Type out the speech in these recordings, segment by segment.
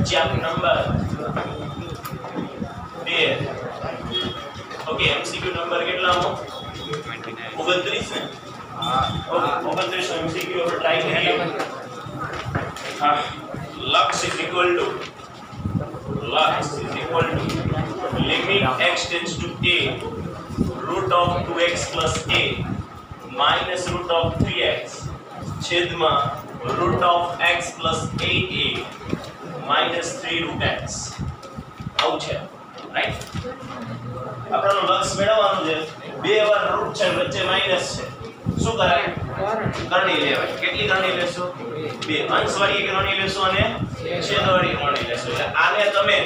Chapter number 2 okay MCQ number કેટલામો 29 ને હા 29 એમસીક્યુ આપણે ટ્રાય કરીએ હા લક્ષ is equal to limit x tends to a root of 2x plus a minus root of 3x છેદમાં root of x plus 8a minus 3 root x આવું છે રાઈટ આપણો લક્ષ મેળવવાનું છે બે વાર રૂટ છે વચ્ચે માઈનસ છે શું કરાય કરણી લેવાય કેટલી કરણી લેશો બે અંશવાળી કરણી લેશો અને છેદવાળી કરણી લેશો એટલે આને તમે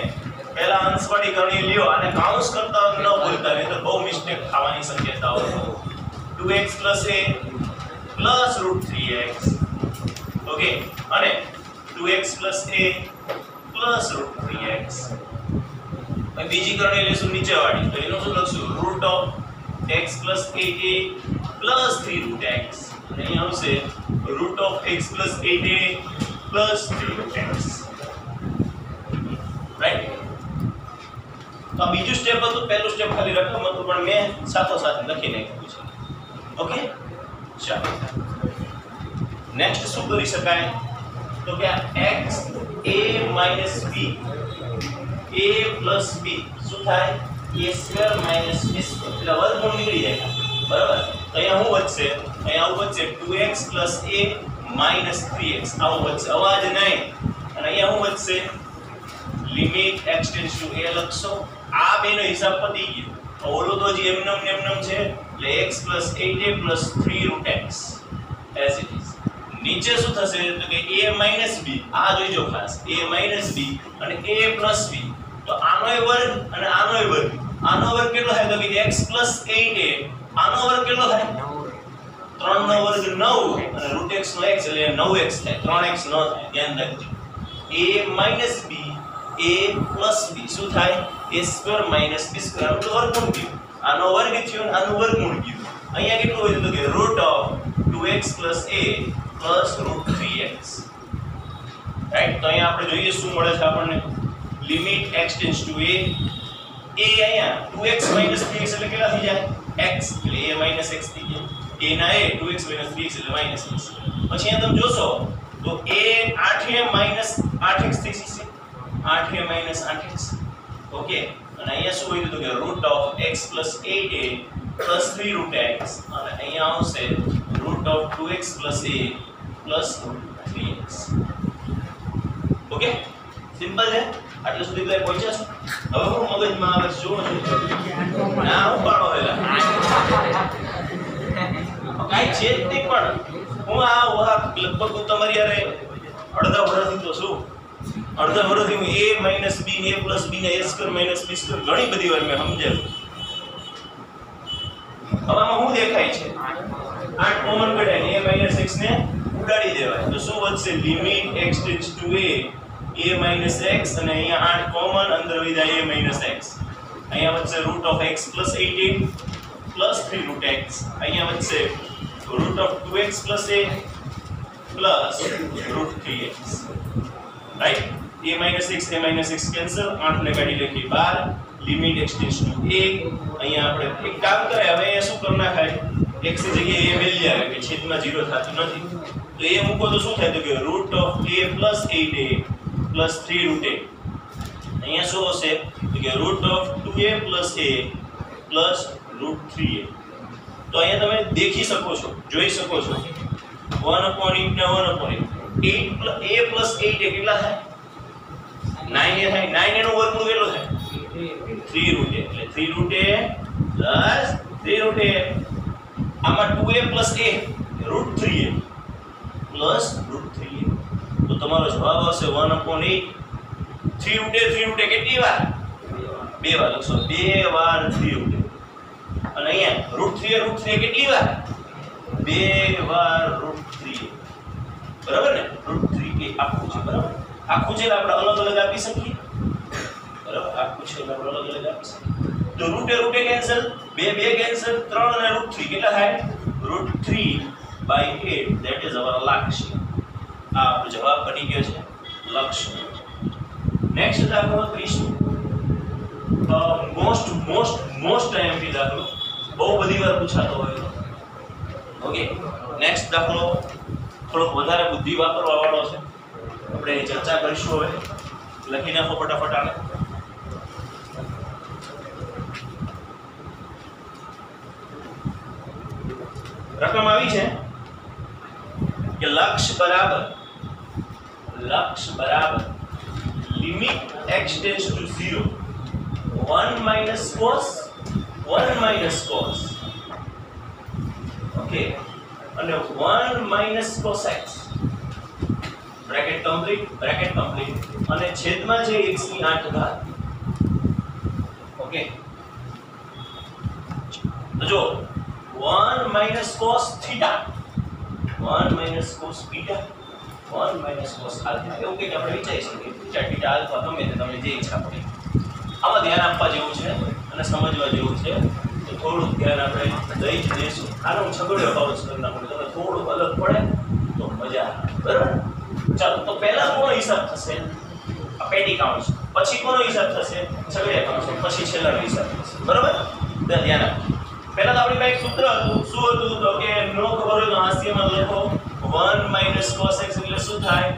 પહેલા અંશવાળી કરણી લ્યો અને કાઉન્સ કરતા ન ભૂલતા નહીં તો બહુ મિસ્ટેક થવાની શક્યતાઓ છે 2x a plus root 3x okay અને 2x a plus root 3x હવે બીજી કરણી લેશું નીચેવાળી તો એનું શું લખશું root of x plus 8a plus 3 root x અને અહીં આવશે root of x plus 8a plus 3 root x right તો આ બીજું સ્ટેપ હતું પહેલું સ્ટેપ ખાલી રકમ હતું પણ મેં સાથો સાથે લખી નાખ્યું છે ઓકે ચાલો નેક્સ્ટ શું કરી શકાય તો કે x a minus b a plus b શું થાય a square minus b square એટલે વર્ગમૂળ નીકળી જાય બરાબર તો અહીંયા શું વધશે અહીંયા આવું વધશે 2x plus a minus 3x આવું વધશે અવાજ નહીં અને અહીંયા શું વધશે limit x tends to a લખશો આ બેનો હિસાબ પતી ગયો ઓલો તો જે એમનમ છે એટલે x plus 8a plus 3 root x as it is નીચે શું થશે તો કે a minus b આ જોઈજો ખાસ a minus b અને a plus b તો આનોય વર્ગ અને આનોય વર્ગ આનો વર્ગ કેટલો થાય તો કે x plus 8a આનો વર્ગ કેટલો થાય 3 નો વર્ગ 9 અને root x નો x એટલે 9x થાય 3x ન થાય ધ્યાન રાખજો a minus b a plus b શું થાય a square minus b square આનું વર્ગમૂળ ગયું આનો વર્ગ થયો આનું વર્ગમૂળ ગયું અહીંયા કેટલું હોય તો કે root of 2x plus a plus root 3x right તો અહીંયા આપણે જોઈએ શું મળે છે આપણને limit x tends to a અહીંયા 2x minus 3x એટલે કેટલા થઈ જાય x એટલે a minus x થઈ જાય a ના a 2x minus 3x એટલે minus x પછી અહીંયા તમે જોશો તો a 8a minus 8x થઈ જશે 8a minus 8x ઓકે અને અહીંયા શું હોય તો કે root of x plus 8a plus 3 root x અને અહીંયા આવશે root of 2x plus a plus root 3x okay simple છે આટલે સુધી બધા પહોંચ્યા છો હવે હું મગજમાં આવે જો ના ઉપાડો હેલા કાઈ છે જ નહીં પણ હું આ લગભગ હું તમારી યારે અડધા વર્ષથી તો છું અડધા વર્ષથી હું a minus b ને a plus b ને a square minus b square ઘણી બધી વાર મેં સમજાવ્યું હવે આમાં શું દેખાય છે 8 કોમન કઢાય a minus x ને ઉડાડી દેવાય તો શું વધશે limit x tends to a minus x અને અહીંયા 8 કોમન અંદર વિધાય a minus x અહીંયા વધશે root of x plus 18 plus 3 root x અહીંયા વધશે root of 2x plus a plus root 3x right a minus x cancel 8 ને કાઢી લખી 12 limit x tends to a અહીંયા આપણે એક કામ કરે હવે એ શું કર નાખાય x ની જગ્યાએ a વેલ્યુ આવે કે છેદમાં 0 થતું નથી તો એ મૂકો તો શું થાય તો કે root of a plus 8a plus 3 root a અહીંયા શું હશે તો કે root of 2a plus a plus root 3a તો અહીંયા તમે દેખી શકો છો જોઈ શકો છો 1 upon 8 ને 1 upon 8 a plus 8a કેટલા થાય 9a થાય 9a નો વર્ગમૂળ કેટલો થાય 3 root a એટલે 3 root a plus 3 root a આમાં 2a plus a root 3a plus root 3a તો તમારો જવાબ આવશે 1 upon 8 3 root a કેટલી વાર બે વાર લખશો બે વાર 3 root a અને અહીંયા root 3a કેટલી વાર બે વાર root 3a બરાબર ને root 3a આખું છે બરાબર આખું છે આપણે અલગ અલગ આપી શકીએ બરાબર આખું છે આપણે અલગ અલગ આપી શકીએ તો root a કેન્સલ બે કેન્સલ 3 અને root 3 કેટલા થાય root 3/8 that is our લક્ષ્ય આ આપણો જવાબ બની ગયો છે લક્ષ્ય નેક્સ્ટ દાખલો 30 મોસ્ટ આઈએમપી દાખલો, બહુ બધી વાર પૂછાતો હોય તો. ઓકે, નેક્સ્ટ દાખલો થોડોક વધારે બુદ્ધિ વાપરવા વાળો છે, આપણે ચર્ચા કરીશું. હવે લખી નાખો ફટાફટ આને. રકમ આવી છે કે લક્ષ બરાબર limit x tends two 0 1 minus cos okay, અને 1 minus cos x bracket complete અને છેદમાં છે x ની 8 ઘાત. ઓકે, તો જો 1 minus cos theta 1 minus cos beta 1 minus cos alpha, એવું કંઈક આપણે વિચારી શકીએ. theta alpha ગમે તે તમને જે ઈચ્છા પડે. આમાં ધ્યાન આપવા જેવું છે અને સમજવા જેવું છે, તો થોડું ધ્યાન આપણે દઈ જ દઈશું. આનો છગડ્યો ભાવ કરી નાખો, તમને થોડું અલગ પડે તો મજા આવે. બરાબર, ચાલો તો પહેલા કોનો હિસાબ થશે? આ પેટી કાઉન્ટ્સ. પછી કોનો હિસાબ થશે? છગડિયા કાઉન્ટ્સ. પછી છેલ્લાનો હિસાબ થશે. બરાબર, તો ધ્યાન આપો. પહેલા તો આપણી પાસે એક સૂત્ર હતું. શું હતું? તો કે નો ખબર હોય તો હાસ્યમાં લખો 1 minus cos x એટલે શું થાય?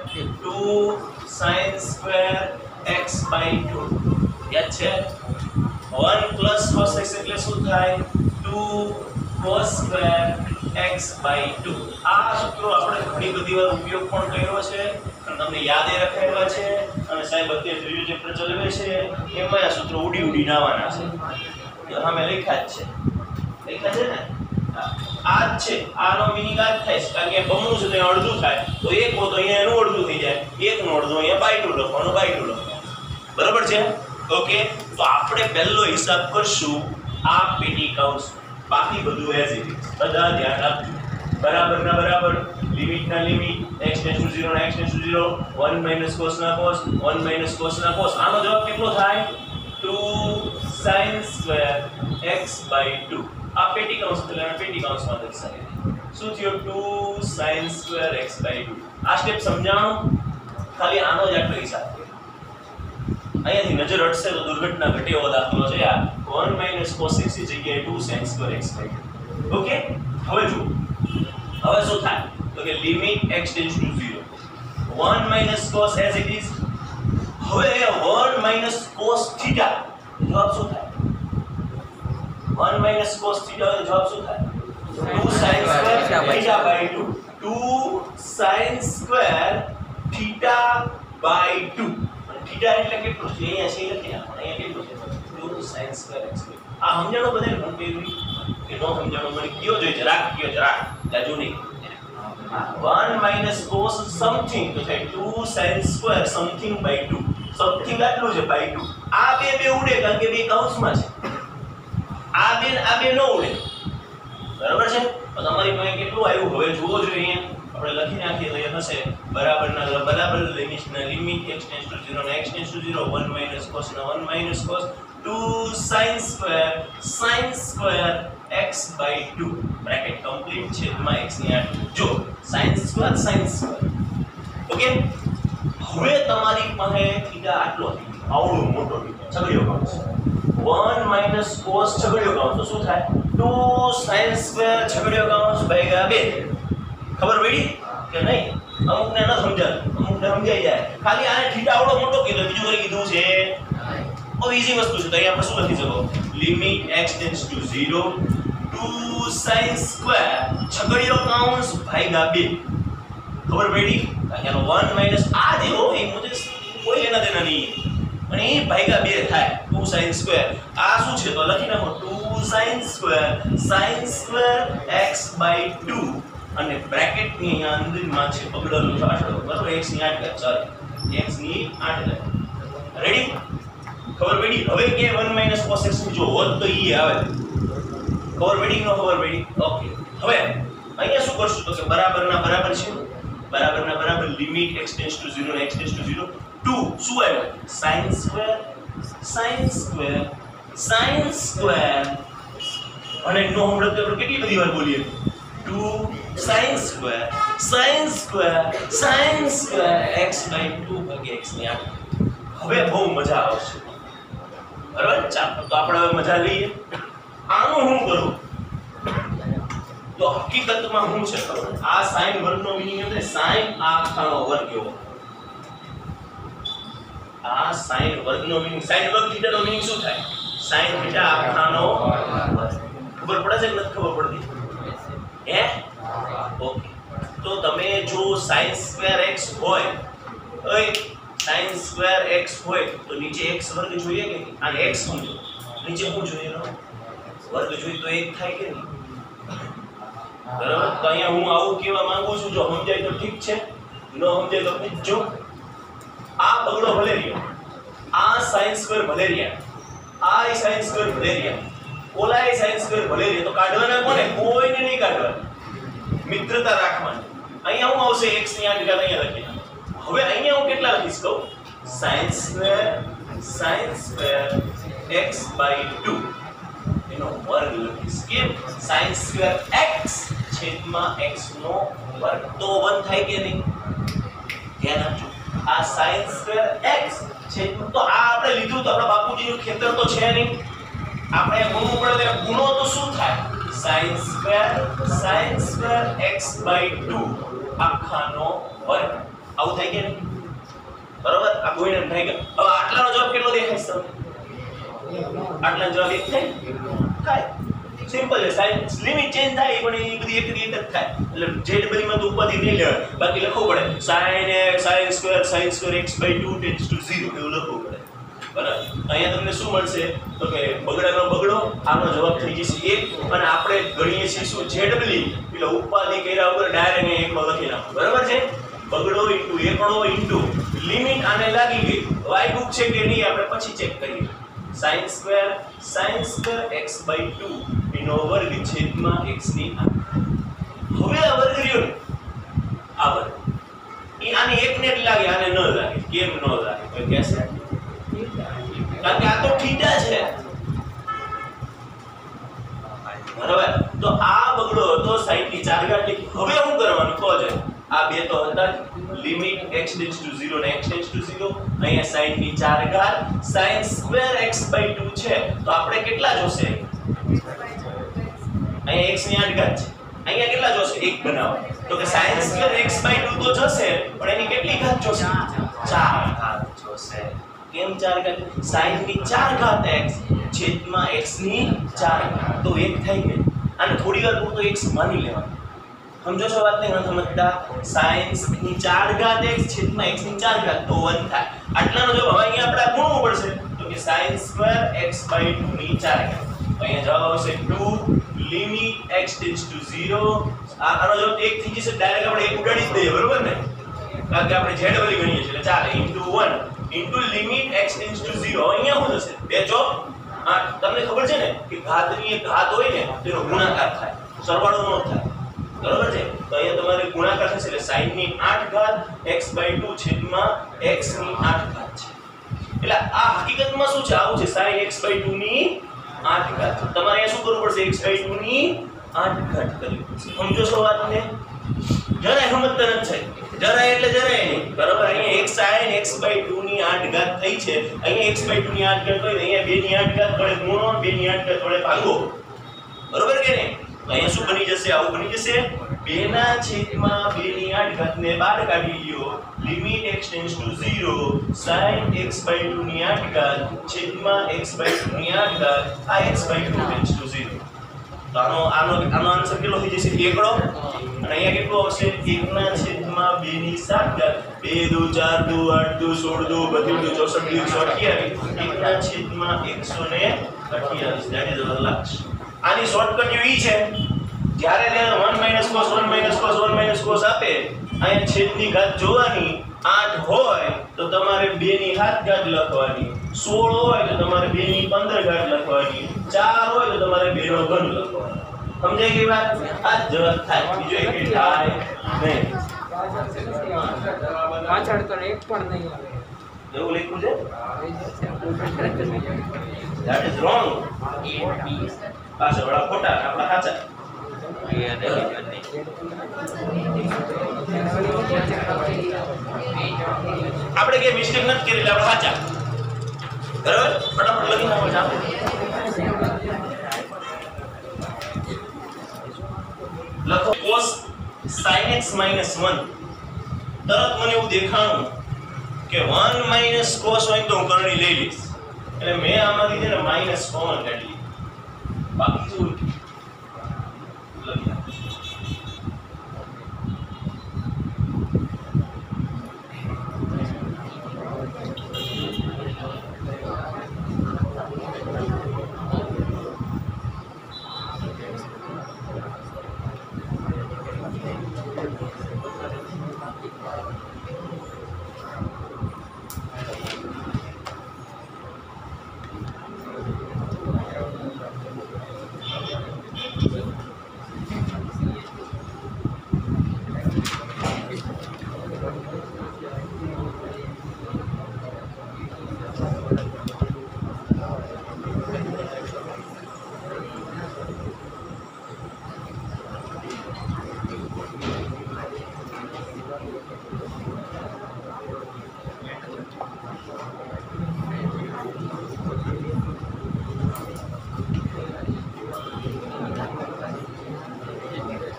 2 sin square x by 2. યાદ છે? 1 plus cos x એટલે શું થાય? 2 cos square x by 2. આ સૂત્રો આપણે ઘણી બધી વાર ઉપયોગ પણ કર્યો છે અને તમને યાદ રખાવ્યા છે, અને સાહેબ અત્યારે ત્રીજું ચેપ્ટર ચલાવે છે એમાં આ સૂત્રો ઉડી નાવાના છે. અમે લખ્યા જ છે ને. આ જ છે, આનો મિનિંગ આ જ થાય છે, કારણ કે બમણું છે તો અહીંયા અડધું થાય, તો એક હો તો અહીંયા એનું અડધું થઈ જાય, એકનું અડધું અહીંયા બાય 2 લખવાનું, બાય 2 લખવાનું. બરાબર છે? ઓકે, તો આપણે પહેલો હિસાબ કરશું આ પેટી કૌંસ, બાકી બધું એઝ ઇટ ઇઝ. બધા ધ્યાન આપજો. બરાબરના બરાબર, લિમિટના લિમિટ, x ટેન્ડ્સ ટુ 0 ના x tends two 0, 1 minus cos ના cos, 1 minus cos ના cos. આનો જવાબ કેટલો થાય? 2 sin square x by 2. આ પેટી કૌંસ એટલે પેટી કૌંસમાં દર્શાવી. શું થયું? 2 sin square x by 2. આ સ્ટેપ સમજાણો, ખાલી આનો જ આટલો હિસાબ. અહીંયાથી નજર હટશે તો દુર્ઘટના ઘટે એવો દાખલો છે આ. 1 minus cos x ની જગ્યાએ 2 sin square x by 2. Okay, હવે જુઓ હવે શું થાય? તો કે limit x tends two 0 1 minus cos as it is. હવે 1 minus cos theta જવાબ શું થાય? 1 minus cos theta જવાબ શું થાય? 2 sin square theta by 2. 2 sin square theta by 2. theta એટલે કેટલું છે? અહીંયા છે લખી નાખો. અહીંયા કેટલું છે? 2 sin square x by 2. આ સમજાણો બધાને હું કેવી કે નો સમજાણો મને કયો જોઈએ? જરાક જાજુ નહીં. 1 minus cos something તો થાય 2 sin square something by 2. something આટલું છે by 2. આ બે ઉડે કારણ કે બે કૌંસમાં છે. આ બે નો ઉડે. બરાબર છે? તો તમારી પાસે કેટલું આવ્યું હવે જુઓ જોઈએ. આપણે લખી નાખીએ તો એ થશે બરાબર લિમિટના લિમિટ x ટેન્ડ્સ ટુ 0 ના x tends two 0, 1 minus cos ના 1 minus cos, 2 sin square x by 2. Bracket complete છેદમાં x ની 8. જો sin square. ઓકે, હવે તમારી પાસે થીટા આટલો આવડો મોટો છગડીયો કૌંસ. 1 minus cos છગડીયો કૌંસ તો શું થાય? 2 sin square છગડીયો કૌંસ ભાગ્યા 2. ખબર પડી કે નહીં? અમુકને ન સમજાય, અમુકને સમજાઈ જાય. ખાલી આને થીટા આવડો મોટો કીધો, બીજું કઈ કીધું છે? બહુ ઈઝી વસ્તુ છે. તો અહીંયા આપણે શું લખી શકો? Limit x tends two 0 2 sin square છગડીયો કૌંસ ભાગ્યા 2. ખબર પડી? અહીંયાનો 1 minus આ જે હોય મુજે કોઈ લેના દેના નહીં, અને એ ભાગ્યા 2 થાય 2 sin square. આ શું છે? તો લખી નાખો 2 sin square x by 2. અને બ્રેકેટ ની અહીંયા અંદરમાં છે પકડેલું પાછળ. બરાબર, x ની 8 ઘાત. સોરી, x ની 8 ઘાત. રેડી? ખબર પડી? હવે કે 1 minus cos x જો હોત તો ઈ આવે. ખબર પડી કે ન ખબર પડી? ઓકે, હવે અહીંયા શું કરશું? તો કે બરાબરના બરાબર છે, બરાબરના બરાબર લિમિટ x ટેન્ડ્સ ટુ 0 અને x ટેન્ડ્સ ટુ 0, 2 શું આવ્યું? sin square અને નો હમણાં તો આપણે કેટલી બધી વાર બોલીએ 2 sin square x by 2 ભાગ્યા x ની 8. હવે બહુ મજા આવશે. બરાબર, ચાલો તો આપણે હવે મજા લઈએ. આનું હું કરું તો હકીકતમાં શું છે ખબર? આ sin વર્ગનો મીનિંગ એટલે sin આખાનો વર્ગ એવો. આ sin વર્ગનો મીનિંગ, sin વર્ગ થીટા નો મીનિંગ શું થાય? sin થીટા આખાનો વર્ગ. ખબર પડે છે કે નથી ખબર પડતી? હે? ઓકે. તો તમે જો sin સ્ક્વેર x હોય, ઓય sin સ્ક્વેર x હોય તો નીચે x વર્ગ જોઈએ કે નહીં? આને x સમજો, નીચે શું જોઈએ? વર્ગ જોઈએ તો 1 થાય કે નહીં? બરાબર. તો અહીંયા હું આવું કહેવા માંગુ છું, જો સમજાય તો ઠીક છે, ન સમજાય તો પૂછજો. આ બગડો ભલે રહ્યો, આ sin સ્ક્વેર ભલે રહ્યા, આ sin સ્ક્વેર ભલે રહ્યા, ઓલા sin સ્ક્વેર ભલે રહ્યા, તો કાઢવાના કોને? કોઈને નહીં કાઢવાના, મિત્રતા રાખવાની. અહીંયા હું આવશે x ની આ જગ્યા અહીંયા લખી. હવે અહીંયા હું કેટલા લખીશ કહું? sin સ્ક્વેર x/2 એનો વર્ગ લખીશ. કેમ? sin સ્ક્વેર x છેદમાં x નો વર્ગ તો 1 થાય કે નહીં? ધ્યાન આપજો. આ sin સ્ક્વેર x છેદમાં, તો આ આપણે લીધું તો આપણા બાપુજીનું ખેતર તો છે નહીં, આપણે ગુણવું પડે તો ગુણો તો શું થાય? sin સ્ક્વેર x/2 આખાનો વર્ગ. આવું થાય કે નહીં? બરાબર, આ ગુણન થઈ ગયો. હવે આટલાનો જવાબ કેટલો દેખાય છે તમને? આટલાનો જવાબ 1 થાય. સિમ્પલ છે. સાઈન લિમિટ ચેન્જ થાય પણ એ બધી એક જ થાય. એટલે z બધી માં તો ઉપાધિ નહીં લેવાય, બાકી લખવું પડે sin square x/2 tends to 0 એવું લખવું પડે. બરાબર. અહીંયા તમને શું મળશે? તો કે બગડાનો બગડો, આનો જવાબ થઈ જશે 1 અને આપણે ગણીએ છીએ શું? z એટલે ઉપાધિ કર્યા વગર ડાયરેક્ટ એકમાં લખી નાખો. બરાબર છે? બગડો ઇન્ટુ એકડો ઇન્ટુ લિમિટ આને લાગી ગઈ. વાયગુક છે કે નહીં આપણે પછી ચેક કરીએ. sin સ્ક્વેર x/2 એનો વર્ગ છેદમાં x ની આ. હવે આ વર્ગ રહ્યો ને, આ વર્ગ ઈ આને એક ને લાગે, આને ન લાગે. કેમ ન લાગે? કોઈ કહેશે? કારણ કે આ તો થીટા છે. બરાબર. તો આ બગડો હતો sin ની 4 ઘાત લીધી. હવે શું કરવાનું કહો છે? આ બે તો હતા લિમિટ x ટેન્ડ્સ ટુ 0 ને x ટેન્ડ્સ ટુ 0. અહીંયા sin ની 4 ઘાત sin સ્ક્વેર x/2 છે તો આપણે કેટલા જોશે? અહીંયા x ની 8 ઘાત છે, અહીંયા કેટલા જોશે? 1 બનાવો તો કે sin સ્ક્વેર x/2 તો જશે પણ એની કેટલી ઘાત જોશે? 4 ઘાત જોશે. કેમ 4 ઘાત? sin ની 4 ઘાત x છેદમાં x ની 4 ઘાત તો 1 થાય કે? અને થોડી વાર પૂરતો x માની લેવાનું. સમજો છો વાત? નહીં સમજતા? sin ની 4 ઘાત x છેદમાં x ની 4 ઘાત તો 1 થાય. આટલાનો જવાબ હવે અહીંયા આપણે ગુણવું પડશે તો કે sin સ્ક્વેર x/2 ની 4 ઘાત. અહીંયા જવાબ આવશે 2 લિમિટ x ટેન્ડ્સ ટુ 0. આનો જવાબ 1 થઈ જશે. ડાયરેક્ટ આપણે 1 ઉડાડી જ દઈએ. બરોબર ને? કારણ કે આપણે z વાળી ગણીએ છીએ એટલે ચાલે. * 1 into limit x tends two 0. અહીંયા શું થશે? બે ચોક 8. તમને ખબર છે ને કે ઘાતની એક ઘાત હોય ને તેનો ગુણાકાર થાય, સરવાળો ન થાય. બરોબર છે? તો અહીંયા તમારે ગુણાકાર થશે એટલે sin ની 8 ઘાત x/2 છેદમાં x ની 8 ઘાત છે. એટલે આ હકીકતમાં શું છે? આવું છે sin x/2 ની 8 ઘાત. તમારે અહીંયા શું કરવું પડશે? x/2 ની 8 ઘાત કરવી પડશે. સમજો છો વાતને? જરાય સમજતા નથી. જરાય એટલે જરાય નહીં. બરાબર. અહીંયા x sin x/2 ની 8 ઘાત થઈ છે. અહીંયા x/2 ની 8 ઘાત હોય અહીંયા 2 ની 8 ઘાત વડે ગુણો, 2 ની 8 ઘાત વડે ભાગો. બરોબર કે નહીં? અહીંયા શું બની જશે? આવું બની જશે. 2 ના છેદમાં 2 ની 8 ઘાત ને બહાર કાઢી લ્યો. Limit x tends two 0 sin x/2 ની 8 ઘાત છેદમાં x/2 ની 8 ઘાત આ x/2 ટેન્ડ્સ ટુ 0. તો આનો આન્સર કેટલો થઈ જશે? એકડો. અને અહીંયા કેટલો આવશે? 1 ના છેદમાં 2 ની 7 ઘાત 2 2 4 2 8 2 16 2 32 64 128 1 ના છેદમાં 128. That is our last. આની શોર્ટકટ ઈ છે જ્યારે 1 cos 1 cos 1 cos આપે અહીંયા છેદની ઘાત જોવાની. 8 હોય તો તમારે 2 ની 7 ઘાત લખવાની, 16 હોય તો તમારે 2 ની 15 ઘાત લખવાની, 4 હોય તો તમારે 2 નો ઘન લખવાનો. સમજાઈ ગઈ વાત? આ જવાબ થાય. બીજો એક થાય નહીં. પાછળ તો એક પણ નહીં આવે એવું લખ્યું છે? That is wrong. પાછળ વાળા ખોટા, આપણા સાચા. આપણે કે મિસ્ટેક નથી કરી એટલે આપણે સાચા. બરાબર? ફટાફટ લખી નાખો ચાલો. લખો cos sin x - 1. તરત મને એવું દેખાણું કે 1 - cos હોય તો હું કરણી લઈ લઈશ. એટલે મેં આમાંથી છે ને માઈનસ કોમન કાઢી લીધું. બાકી શું લખી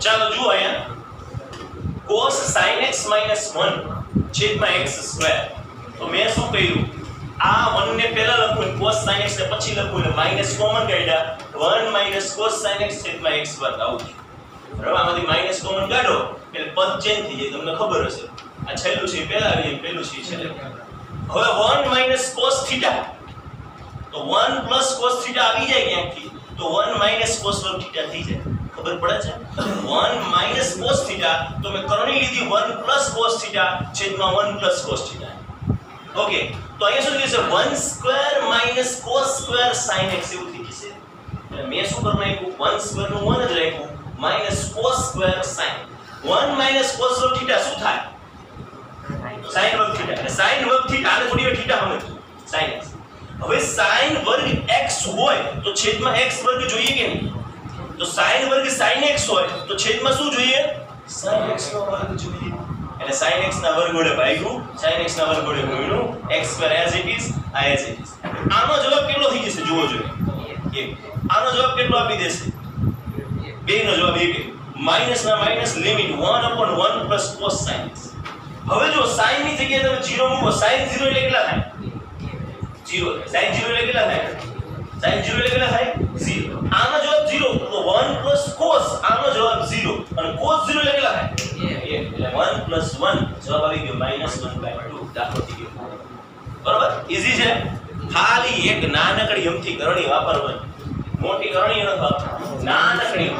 ચાલો જુઓ અહીંયા cos sin x - 1 છેદમાં x સ્ક્વેર. તો મેં શું કર્યું, આ 1 ને પહેલા લખું, cos sin x ને પછી લખું, એટલે માઈનસ કોમન કાઢ્યા. 1 - cos sin x છેદમાં x વર્ગ આવું છે. બરાબર? આમાંથી માઈનસ કોમન કાઢો એટલે પદ ચેન્જ થઈ જાય, તમને ખબર હશે. આ છેલ્લું છે પહેલા આવી જાય, પહેલું છે છેલ્લે. હવે 1 - cos θ, તો 1 + cos θ આવી જાય ક્યાંથી, તો 1 - cos વર્ગ θ થઈ જાય. ખબર પડે છે? 1 - cos θ, તો મેં કરણી લીધી 1 + cos θ છેદમાં 1 + cos θ. ઓકે, તો અહીંયા શું થશે, 1² - cos² sin x એવું થઈ જશે. એટલે મેં શું કરી નાખ્યું, 1² નું 1 જ રાખ્યું, -cos² sin. 1 - cos વર્ગ θ શું થાય, sin વર્ગ θ. એટલે sin વર્ગ θ, આને થોડી વાર θ સમજો, sin x. હવે sin વર્ગ x હોય તો છેદમાં x વર્ગ જોઈએ કે નહીં? તો sin વર્ગ sin x હોય તો છેદમાં શું જોઈએ, sin x નો વર્ગ જોઈએ. એટલે sin x ના વર્ગ વડે ભાગ્યું, sin x ના વર્ગ વડે ગુણ્યું, x² as it is, as it is. આનો જવાબ કેટલો થઈ જશે જુઓ જોઈએ. 1. આનો જવાબ કેટલો આપી દેશે, 2 નો જવાબ 1. માઈનસ ના minus limit 1/1 + cos sin x. હવે જો sin ની જગ્યાએ તમે 0 મૂકો, sin 0 એટલે કેટલા થાય, 0. sin 0 એટલે કેટલા થાય, sin 0 એટલે કેટલા થાય, 0. આનો જવાબ 0, તો 1 + cos, આનો જવાબ 0, અને cos 0 એટલે કેટલા થાય, 1. એટલે 1 + 1 જવાબ આવી ગયો -1/2. દાખલો થઈ ગયો. બરાબર? ઈઝી છે. ખાલી એક નાનકડી અમથી કરણી વાપરવાની, મોટી કરણી ન વાપરવાની, નાનકડી.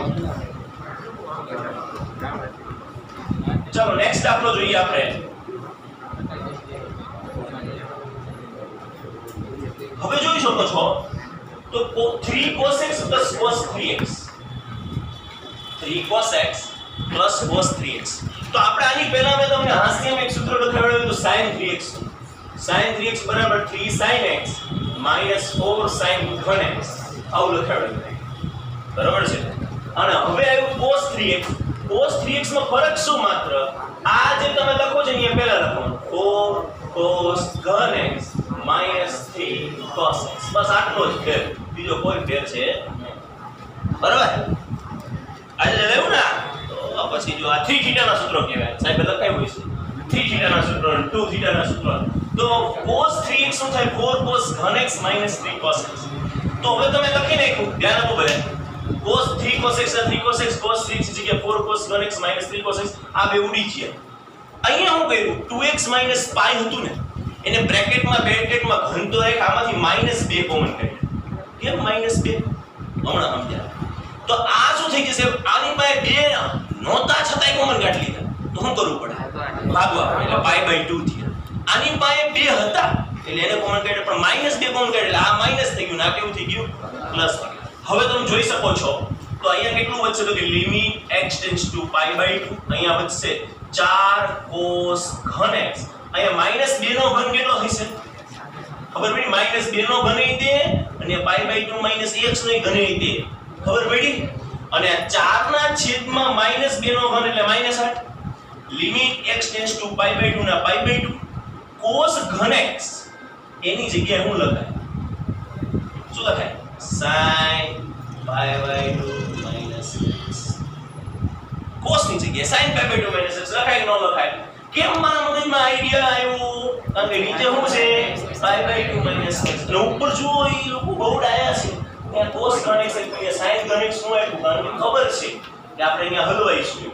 ચાલો નેક્સ્ટ દાખલો જોઈએ આપણે. હવે જોઈ શકો છો તો 3 cos x + cos 3x, 3 cos x + cos 3x. તો આપણે આની પહેલા મેં તમને હાસ્યમાં એક સૂત્ર લખાવ્યું હતું, sin 3x. sin 3x = 3 sin x - 4 sin 3x. આવું લખાવ્યું. બરાબર છે? અને હવે આવ્યું cos 3x. cos 3x માં ફરક શું, માત્ર આ જે તમે લખો છો અહીંયા પહેલા લખવાનું, 4 cos 3x - 3 cos x. બસ આટલો જ ફેર, બીજો કોઈ ફેર છે નહીં. બરાબર? આજે લેવું ને તો પછી જો આ 3 θ ના સૂત્રો કહેવાય, સાહેબ લખાયું છે 3 θ ના સૂત્રો, 2 θ ના સૂત્રો. તો cos 3x શું થાય, 4 cos 3x - 3 cos x. તો હવે તમે લખી નાખ્યું, ધ્યાન આપો ભાઈ, cos 3 cos x 3 cos x, cos 3x જગ્યાએ 4 cos 3x - 3 cos x. આ બે ઉડી ગયા. અહીંયા હું કર્યું, 2x - π હતું ને, એને બ્રેકેટમાં ઘન તો રાખ, આમાંથી -2 કોમન કાઢ્યા. કેમ -2? હમણાં સમજ્યા. તો આ શું થઈ જશે, આની પાસે 2 નહોતા છતાંય કોમન કાઢી લીધા, તો શું કરવું પડે, ભાગવા, એટલે π/2 થયા. આની પાસે 2 હતા એટલે એને કોમન કાઢ્યા, પણ -2 કોમન કાઢ્યા એટલે આ માઈનસ થઈ ગયું, ના કેવું થઈ ગયું, પ્લસ. હવે તમે જોઈ શકો છો તો અહીંયા કેટલું વધશે, તો કે લિમિટ x → π/2. અહીંયા વધશે 4 cos 3x. અહીંયા -2 નો ઘન કેટલો થશે, ખબર પડી? -2 નો ઘન એ દે, અને π/2 - x નો ઘન એ દે. ખબર પડી? અને આ 4 ના છેદમાં -2 નો ઘન એટલે -8 limit x tends to pi by 2 ના પાઈ બાય 2 cos ઘન x એની જગ્યાએ હું લખાય શું લખાય sin pi by 2 x cos ની જગ્યાએ sin પાઈ બાય 2 x લખાય કે ન લખાય કેમ મારા મગજમાં આઈડિયા આવ્યો કારણ કે નીચે શું છે પાઈ બાય 2 x અને ઉપર જુઓ એ લોકો બહુ ડાયા છે ત્યાં cos ઘન x એટલે sin ઘન x શું આપ્યું કારણ કે ખબર છે કે આપણે અહીંયા હલવાઈશું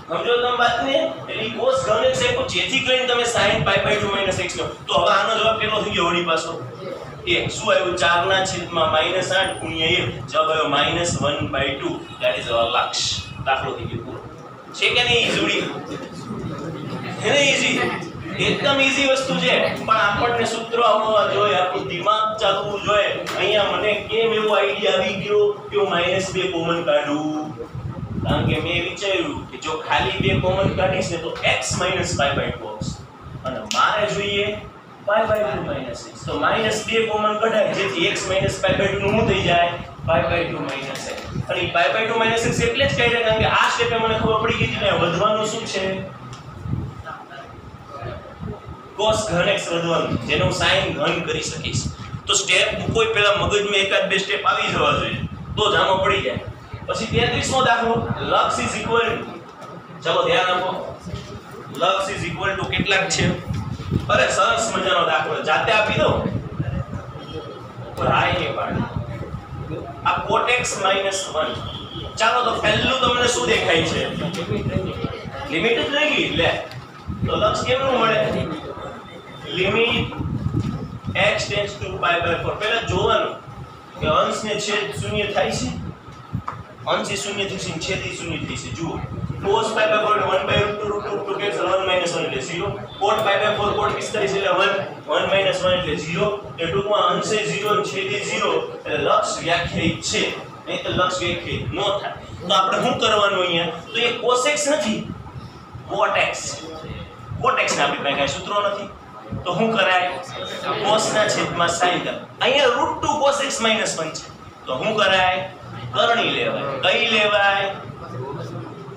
સમજો તમે વાતને એટલે cos ઘન x આપ્યું જેથી કરીને તમે sin પાઈ બાય 2 x લો તો હવે આનો જવાબ કેટલો થઈ ગયો વળી પાછો એ શું આવ્યું 4 ના છેદમાં -8 ગુણ્યા 1 જવાબ આવ્યો -1/2 that is our લક્ષ દાખલો થઈ ગયો પૂરો છે કે નહીં જોડી હે ને ઈઝી એકદમ ઈઝી વસ્તુ છે પણ આપણને સૂત્ર આવવા જોઈએ આપણું દિમાગ ચાલવું જોઈએ અહીંયા મને કેમ એવો આઈડિયા આવી ગયો કે હું -2 કોમન કાઢું કારણ કે મેં વિચાર્યું કે જો ખાલી 2 કોમન કાઢીશ ને તો x - પાઈ બાય 2 આવશે અને મારે જોઈએ પાઈ બાય 2 - x તો -2 કોમન કઢાય જેથી x - પાઈ બાય 2 નું શું થઈ જાય પાઈ બાય 2 - x અને પાઈ બાય 2 - x એટલે જ કહી રહ્યા કારણ કે આ સ્ટેપે મને ખબર પડી ગઈ કે વધવાનું શું છે cos ઘન x વધવાનું જેને હું sin ઘન કરી શકીશ તો સ્ટેપ કોઈ પહેલા મગજમાં એકાદ બે સ્ટેપ આવી જવા જોઈએ તો જામો પડી જાય પછી 33મો દાખલો લક્ષ ઇઝ ઇક્વલ ચાલો ધ્યાન આપો લક્ષ ઇઝ ઇક્વલ ટુ કેટલાક છે અરે સરસ મજાનો દાખલો જાતે આપી દો પર આઈ ને પાડી આ cot x - 1 ચાલો તો પહેલું તમને શું દેખાય છે લિમિટ જ રહી ગઈ લે તો લક્ષ કેમનું મળે limit x tends to pi by 4 પહેલા જોવાનું કે અંશ ને છેદ શૂન્ય થાય છે અંશ શૂન્ય થશે છેદ શૂન્ય થશે જુઓ cos pi by 4 1 by √2 cancel 1 - 1 એટલે 0 cot પાઈ બાય 4 cot 45 એટલે 1 1 - 1 એટલે 0 એ ટૂંકમાં અંશે 0 અને છેદે 0 એટલે લક્ષ વ્યાખ્યાયિત છે નહીં તો લક્ષ વ્યાખ્યાયિત ન થાય તો આપણે શું કરવાનું અહીંયા તો એ cos x નથી cot x ને આપણી પાસે કાંઈ સૂત્રો નથી તો શું કરાય cos ના છેદમાં sin કર અહીંયા √2 cos x - 1 છે તો શું કરાય કરણી લેવાય કઈ લેવાય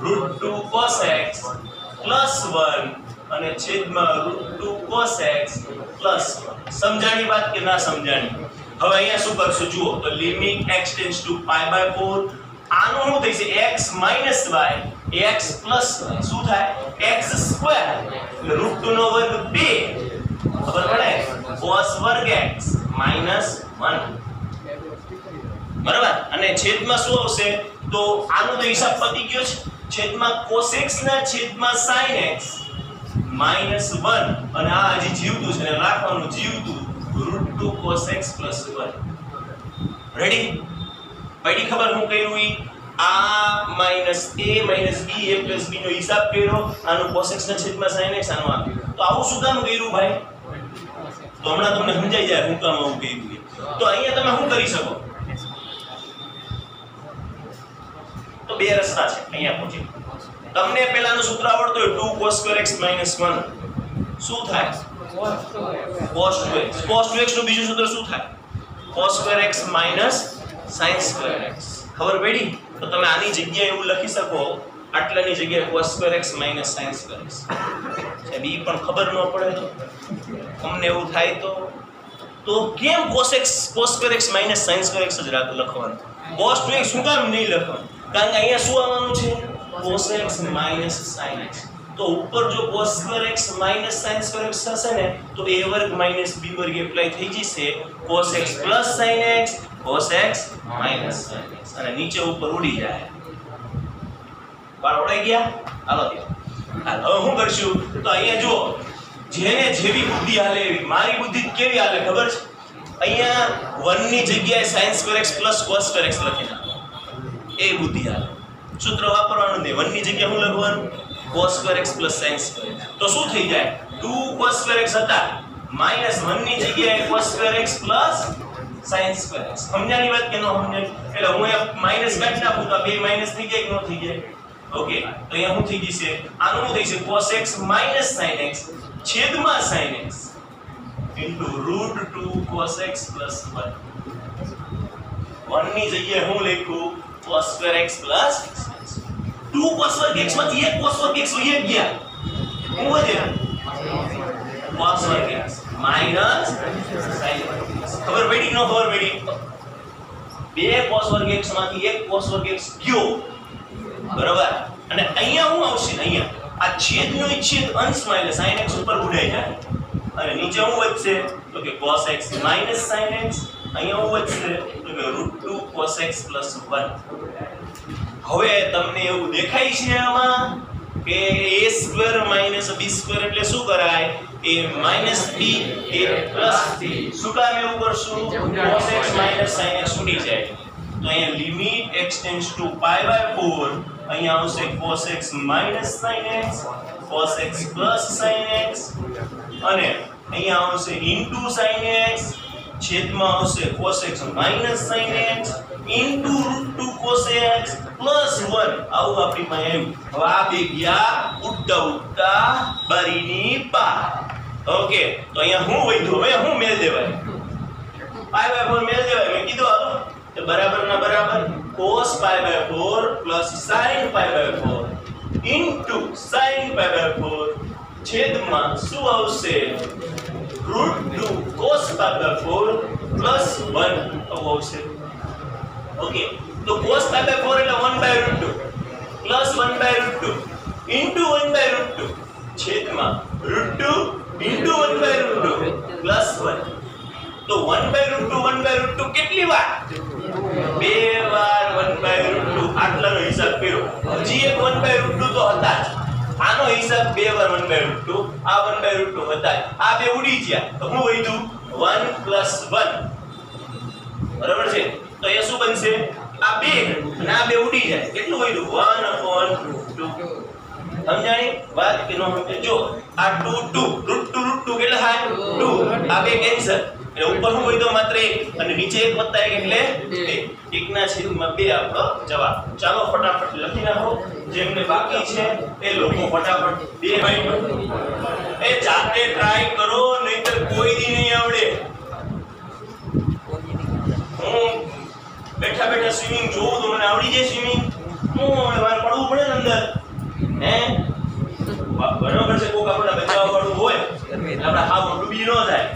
√2 cos x + 1 અને છેદમાં √2 cos x + 1 સમજાણી વાત કે ના સમજાણી હવે અહીંયા શું કરશું જુઓ તો limit x tends to pi by 4 આનું શું થશે x - y x + શું થાય x સ્ક્વેર એટલે √2 નો વર્ગ 2 ખબર પડે cos વર્ગ x - 1 બરાબર અને છેદમાં શું આવશે તો આનો તો હિસાબ પતી ગયો છે છેદમાં cos x ના છેદમાં sin x - 1 અને આ હજી જીવતું છે ને રાખવાનું જીવતું √2 cos x + 1 રેડી પડી ખબર હું કર્યું ઈ આ -a - b a + b નો હિસાબ કર્યો આનો cos x ના છેદમાં sin x આનો આપ્યું તો આવું શું કામ કર્યું ભાઈ તો હમણાં તમને સમજાઈ જાય હું કામ આવું કર્યું તો અહીંયા તમે શું કરી શકો તો બે રસ્તા છે અહીંયા પૂછી તમને પહેલાનું સૂત્ર આવડતું હોય 2 cos square x - 1 શું થાય cos 2x નું બીજું સૂત્ર શું થાય cos square x - sin square x ખબર પડી તો તમે આની જગ્યાએ એવું લખી શકો આટલાની જગ્યાએ cos square x - sin square x છે બી પણ ખબર ન પડે તો તમને એવું થાય તો કેમ cos square x - sin square x જ લખવાનું cos 2x શું કામ નહીં લખવાનું કારણ કે અહીંયા શું આવવાનું છે cos x - sin x તો ઉપર જો cos square x - sin square x હશે ને તો a વર્ગ - b વર્ગ એપ્લાય થઈ જશે cos x + sin x cos x - sin x અને નીચે ઉપર ઉડી જાય બાર ઉડાઈ ગયા હાલો હવે હું કરશું તો અહીંયા જો જેને જેવી બુદ્ધિ હાલે એવી મારી બુદ્ધિ કેવી હાલે ખબર છે અહીંયા 1 ની જગ્યાએ sin square x + cos square x લખી નાખો એ બુદ્ધિ હાલે સૂત્ર વાપરવાનું નહીં 1 ની જગ્યાએ શું લખવાનું cos square x + sin square x તો શું થઈ જાય 2 cos square x હતા -1 ની જગ્યાએ cos square x + sin square x સમજાણી વાત કે ન સમજાણી એટલે હું માઈનસ કાઢી નાખું તો બે માઈનસ થઈ જાય કે ન થઈ જાય ઓકે તો અહીંયા શું થઈ જશે આનું શું થઈ જશે cos x - sin x છેદમાં sin x √2 cos x + 1 1 ની જગ્યાએ હું લખું cos square x plus 2 cos वर्ग x માંથી 1 cos વર્ગ x વહી ગયા શું વધે cos વર્ગ x minus sin વર્ગ x ખબર પડી ન ખબર પડી 2 cos વર્ગ x માંથી 1 cos વર્ગ x ગયો બરાબર અને અહીંયા શું આવશે અહીંયા આ છેદનો છેદ અંશમાં એટલે sin x ઉપર ઉડાઈ જાય અને નીચે શું વધશે તો કે cos x minus sin x અહીંયા શું વધશે તો કે √2 cos x plus 1 હવે તમને એવું દેખાય છે આમાં કે a² minus b² એટલે શું કરાય a minus b a plus b શું કામ એવું કરશું cos x minus sin x ઉડી જાય તો અહીંયા લિમિટ x ટેન્ડ્સ ટુ π/4 અહીંયા આવશે cos x minus sin x cos x plus sin x અને અહીંયા આવશે into sin x છેદમાં આવશે cos x minus sin x into √2 cos x plus 1 આવું આપણી પાસે આવ્યું હવે આ બે ગયા ઉડતા ઉડતા બારીની બહાર ઓકે તો અહીંયા હું વધ્યું હવે હું મેળ દેવાય π/4 મેળ દેવાય મેં કીધું હાલો તો બરાબર ના બરાબર cos π/4 plus sin π/4 into sin π/4 છેદમાં શું આવશે √2 cos π/4 plus 1 આવું આવશે ઓકે તો cos π/4 એટલે 1/√2 plus 1/√2 into 1/√2 છેદમાં √2 into 1/√2 plus 1 તો 1/√2 1/√2 કેટલી વાર બે વાર 1/√2 આટલાનો હિસાબ કર્યો હજી એક 1/√2 તો હતા જ આનો હિસાબ બે વાર 1/√2 આ 1/√2 હતા આ બે ઉડી ગયા તો શું વધ્યું 1 plus 1 બરાબર છે તો એ શું બનશે આ બે અને આ બે ઉડી જાય કેટલું વધ્યું 1/2 સમજાણી વાત કે નો સમજે જો આ 2 2 √2 કેટલા થાય 2 આ બે કેન્સલ એટલે ઉપર શું હોય તો માત્ર 1 અને નીચે 1 વત્તા 1 એટલે 2 1 ના છેદમાં 2 આપણો જવાબ ચાલો ફટાફટ લખી નાખો જેમને બાકી છે એ લોકો ફટાફટ 2 ભાઈ એ જાતે ટ્રાય કરો નહીતર કોઈ દી નહીં આવડે હું બેઠા બેઠા સ્વિમિંગ જોઉં તો મને આવડી જાય સ્વિમિંગ હું મારે પડવું પડે ને અંદર હે બરાબર છે કોક આપણા બચાવવા વાળું હોય આપણે હાવ ડૂબી ન જાય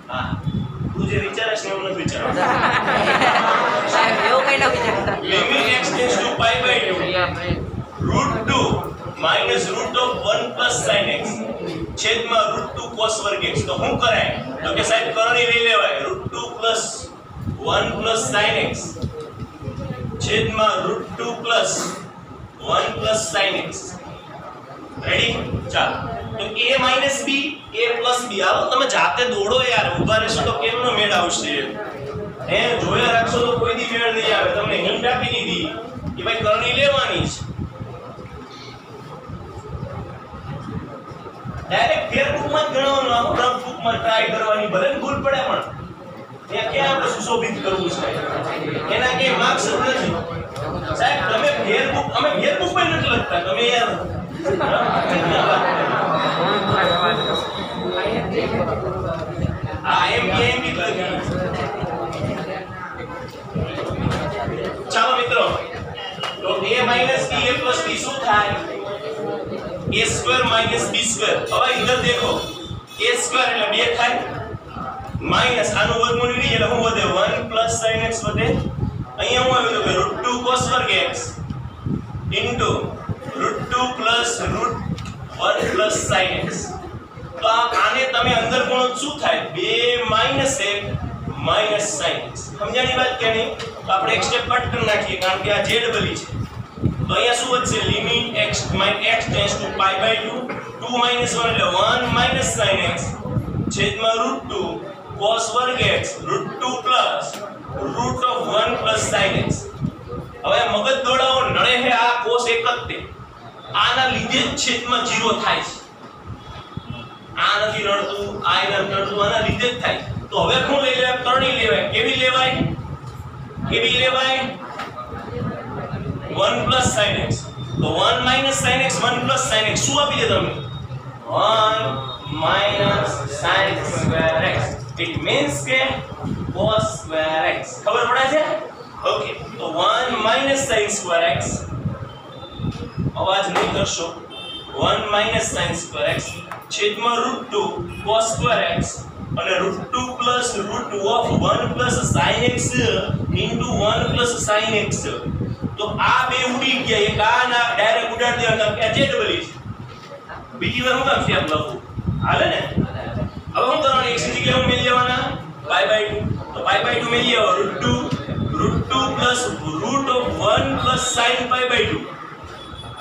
હા તું જે વિચારે છે એવું નથી વિચારવાનું સાહેબ એવું કઈ ન વિચારતા limit x tends to π/2 √2 minus √1 plus sin x છેદમાં √2 cos વર્ગ x તો શું કરાય તો કે સાહેબ કરણી લઈ લેવાય √2 plus 1 plus sin x છેદમાં √2 plus 1 plus sin x ready ચાલો તો a minus b a plus b આવો તમે જાતે દોડો યાર ઊભા રહેશો તો કેમનો મેળ આવશે હે જોયા રાખશો તો કોઈ દી મેળ નહીં આવે તમને હિન્ટ આપી દીધી કે ભાઈ કરણી લેવાની છે ડાયરેક્ટ ફેરબુકમાં જ ગણવાનું આવું રફ બુકમાં ટ્રાય કરવાની ભલે ભૂલ પડે પણ ત્યાં ક્યાં આપણે સુશોભિત કરવું છે એના કે માર્ક્સ જ નથી સાહેબ તમે ફેરબુક અમે ફેરબુકમાં નથી લખતા તમે યાર ચાલો મિત્રો તો a minus b a plus b શું થાય a square minus b square હવે इधर देखो a square એટલે 2 થાય માઈનસ આનું વર્ગમૂળ લઈએ એટલે શું વધે 1 plus sin x વધે અહીંયા શું આવ્યું તો √2 cos વર્ગ x into √2 plus √1 plus sin x તો આને તમે અંદર ગુણો શું થાય 2 minus 1 minus sin x સમજાણી વાત કે નહીં તો આપણે એક સ્ટેપ કટ કરી નાખીએ કારણ કે આ z બલી છે તો અહીંયા શું વધશે limit x tends to π/2 2 minus 1 એટલે 1 minus sin x છેદમાં √2 cos વર્ગ x √2 plus √1 plus sin x હવે મગજ દોડાવો નડે હે આ cos એક જ તે આના લીધે જ છેદમાં 0 થાય છે આ નથી નડતું આ નથી નડતું આના લીધે જ થાય તો હવે શું લઈ લેવાય કરણી લેવાય કેવી લેવાય 1 plus sin x તો 1 minus sin x 1 plus sin x શું આપી દે તમે 1 minus sin square x it means કે cos square x ખબર પડે છે ओके तो 1 माइनस sin स्क्वायर x अवाज नहीं करशो 1 minus sin square x छेदમાં √2 cos square x અને √2 plus √1 plus sin x into 1 plus sin x તો આ બે ઉડી ગયા એક આ ના ડાયરેક્ટ ઉડાડ દેવા કે જે ડબલ છે બીજી વાર હું કામ છે આપ લખું હાલે ને હવે હું કરવાનું x ની જગ્યાએ હું મેલી લેવાના pi/2 તો pi/2 મેલી આવો √2 plus √1 plus sin pi/2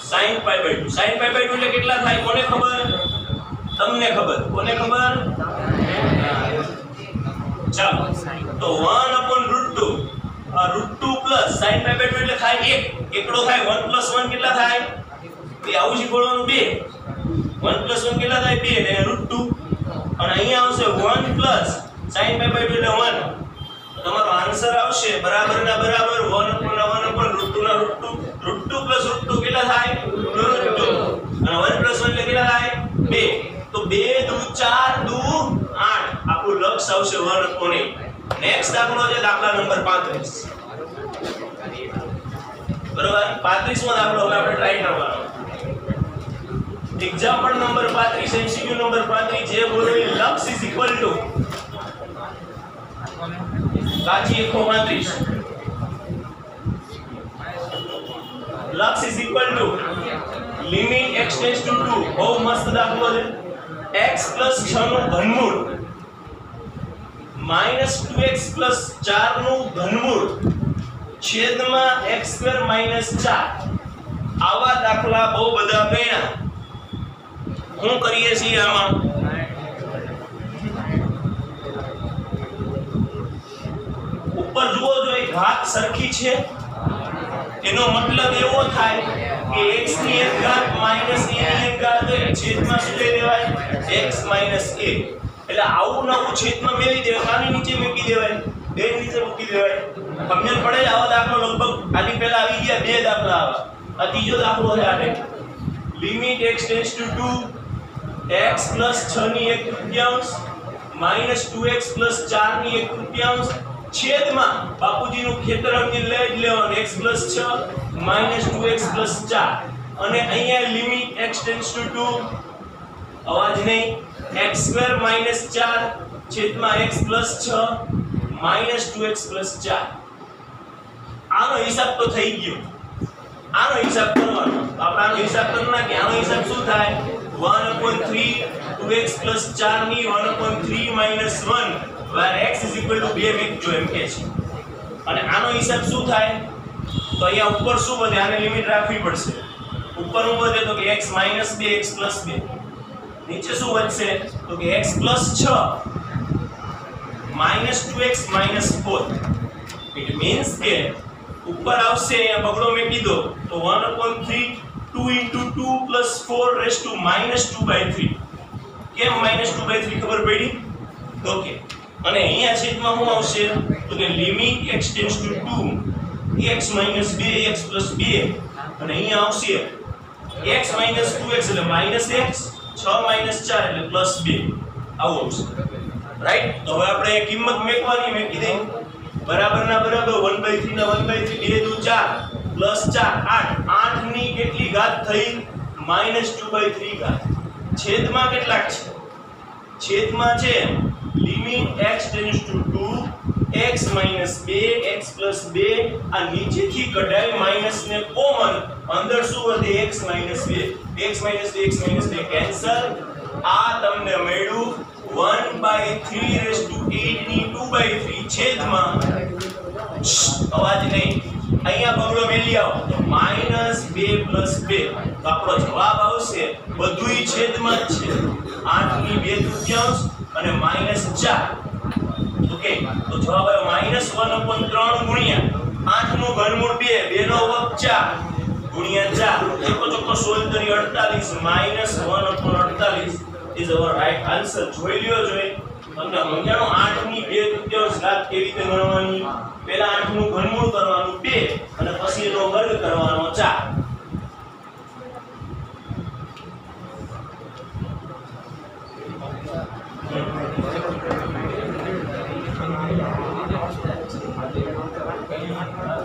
sin pi/2 એટલે કેટલા થાય કોને ખબર તમને ખબર કોને ખબર ચાલો તો 1/√2 આ √2 પ્લસ sin pi/2 એટલે થાય 1 એકડો થાય 1 પ્લસ 1 કેટલા થાય બે આવું શીખવાનું 2 1 પ્લસ 1 કેટલા થાય 2 એટલે √2 અને અહીંયા આવશે 1 પ્લસ sin pi/2 એટલે 1 તમારો આન્સર આવશે બરાબર ના બરાબર 1/1 √2 ના √2 પ્લસ √2 કેટલા થાય √2 અને 1 પ્લસ 1 એટલે કેટલા થાય 2 તો 2 દુ 4 દુ 8 આપણું લક્ષ આવશે 1/8 નેક્સ્ટ દાખલો છે દાખલા નંબર 35 બરોબર 35 મો દાખલો હવે આપણે ટ્રાય કરવાનો એક્ઝામ્પલ નંબર 35 એમસીક્યુ નંબર 35 જે બોલો લક્ષ ઇઝ ઇક્વલ ટુ કાચી 135 લક્ષ is equal to limit x tends two 2 બહુ મસ્ત દાખલો છે x 6 નું ઘનમૂળ -2x 4 નું ઘનમૂળ છેદમાં x² - 4 આવા દાખલા બહુ બધા ગણ્યા શું કરીએ છીએ આમાં ઉપર જુઓ જો એ ઘાત સરખી છે એનો મતલબ એવો થાય કે x ની એક ઘાત માઈનસ a ની એક ઘાત છેદમાં શું લઈ લેવાય x - a એટલે આવું નવું છેદમાં મેલી દેવાય આની નીચે મૂકી દેવાય બે નીચે મૂકી દેવાય સમજણ પડે આવા દાખલો લગભગ આની પહેલા આવી ગયા બે દાખલા આવા આ ત્રીજો દાખલો છે આને limit x tends two 2 x + 6 ની 1/3 -2x + 4 ની 1/3 છેદમાં બાપુજીનું ખેતર અમને લઈ જ લેવાનું x + 6 -2x + 4 અને અહીંયા લિમિટ x ટેન્ડ્સ ટુ 2 અવાજ નહીં x² - 4 છેદમાં x + 6 -2x + 4 આનો હિસાબ તો થઈ ગયો આનો હિસાબ કરવાનો આપણે આનો હિસાબ કરના કે આનો હિસાબ શું થાય 1/3 2x + 4 ની 1/3 - 1 where x = 2 મૂકજો એમ કે છે અને આનો હિસાબ શું થાય તો અહીંયા ઉપર શું વધે આને લિમિટ રાખવી પડશે ઉપર શું વધે તો કે x - 2 x + 2 નીચે શું વધશે તો કે x + 6 -2x - 4 it means કે ઉપર આવશે અહીંયા બગડો મેં કીધો તો 1/3 2 * 2 + 4 - 2/3 કેમ -2/3 ખબર પડી ઓકે અને અહીંયા છેદમાં શું આવશે તો કે limit x tends two 2 x - 2x + 2 અને અહીંયા આવશે x - 2x એટલે -x 6 - 4 એટલે +2 આવું આવશે રાઈટ તો હવે આપણે કિંમત મેકવાની મેં કીધી બરાબર ના બરાબર 1/3 ના 1/3 2 દુ 4 +4 8 8 ની કેટલી ઘાત થઈ -2/3 ઘાત છેદમાં કેટલા છે છેદમાં છે limit x tends two 2 x - 2x + 2 આ નીચેથી કઢાય માઈનસ ને કોમન અંદર શું વધે x - 2 x - 2 કેન્સલ આ તમને મળ્યું 1/3 ની 2/3 છેદમાં અવાજ નહીં અહીંયા બગડો મેલી આવો તો -2 + 2 તો આપણો જવાબ આવશે બધુંય છેદમાં જ છે 8 ની 2/3 અને -4 ઓકે તો જવાબ આવ્યો -1/3 ગુણ્યા 8 નું ઘનમૂળ 2 2 નો વર્ગ 4 ગુણ્યા 4 ચોખ્ખો ચોખ્ખો સોલ્વ કરી 48 -1/48 is our right answer જોઈ લ્યો જોઈ તમને સમજાણો 8 ની 2/3 ઘાત કેવી રીતે ગણવાની પહેલા 8 નું ઘનમૂળ કરવાનું 2 અને પછી એનો વર્ગ કરવાનો 4 Thank you.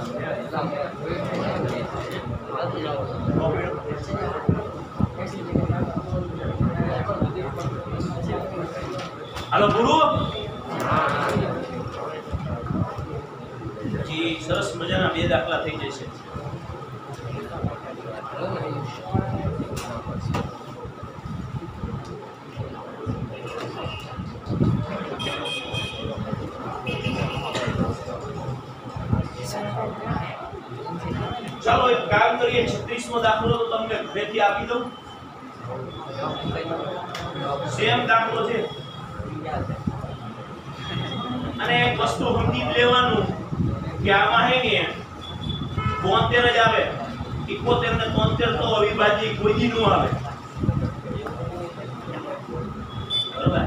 હાલો ગુરુ જી સરસ મજાના બે દાખલા થઈ જશે. ચાલો એક કામ કરીએ 36મો દાખલો તો તમને ઘરેથી આપી દઉં. સેમ દાખલો છે અને એક વસ્તુ સમજી લેવાનું કે આમાં હે ને 72 જ આવે. 71 ને 73 તો અવિભાજ્ય કોઈ દી નો આવે. બરોબર.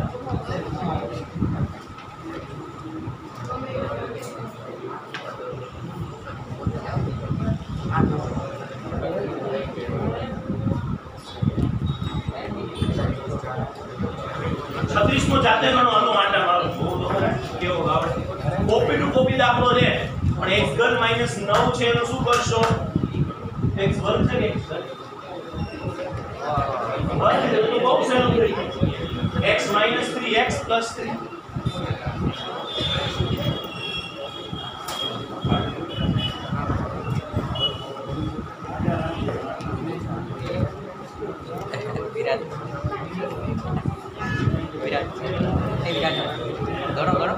છત્રીસમો જાતે ગણો હતો આંટા મારો કેવો આવડે. કોપી ટુ કોપી દાખલો છે પણ x ઘન માઈનસ 9 છે એનું શું કરશો? x વર્ગ છે કે x વર્ગ તો બહુ સહેલું થઈ ગયું. x માઈનસ 3x પ્લસ 3 વિરાટ વિરાટ વિરાટ ગણો ગણો